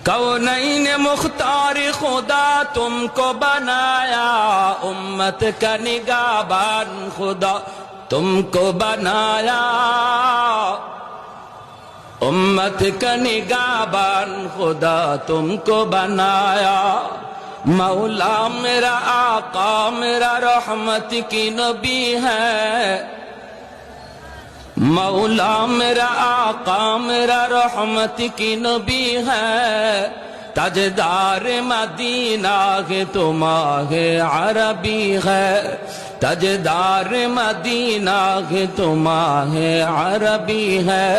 कौनैन मुख्तार खुदा तुमको बनाया, उम्मत का निगाहबान खुदा तुमको बनाया, उम्मत का निगाहबान खुदा तुमको बनाया। मौला मेरा आका मेरा रहमत की नबी है, मौला मेरा आका मेरा रहमत की नबी है। ताजदार मदीना है तो माहे अरबी है, ताजदार मदीना है तो माहे अरबी है।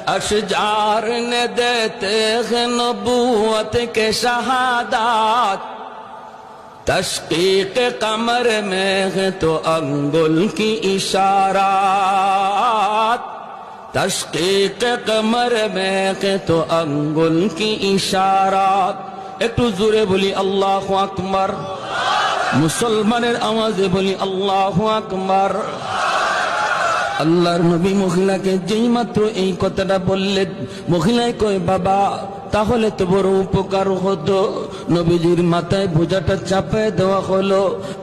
अशजार ने देते हैं नबूवत के शहादात, तशकीक कमर में है तो अंगुल की इशारात, तशकीक कमर में है तो अंगुल की इशारात। একটু জোরে বলি আল্লাহু আকবার, মুসলমানের আওয়াজে বলি আল্লাহু আকবার। আল্লাহর নবী মহিলাকে যেই মাত্র এই কথাটা বললেন, মহিলায় কয় বাবা তাহলে তো বড় উপকার হতো। নবীজির মাথায় বোঝাটা চাপায় দেওয়া হলো।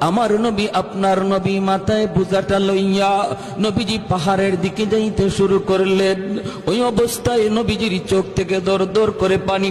আমার নবী আপনার নবী মাথায় বোঝাটা লইয়া নবীজি পাহাড়ের দিকে যাইতে শুরু করলেন। ওই অবস্থায় নবীজির চোখ থেকে দর দর করে পানি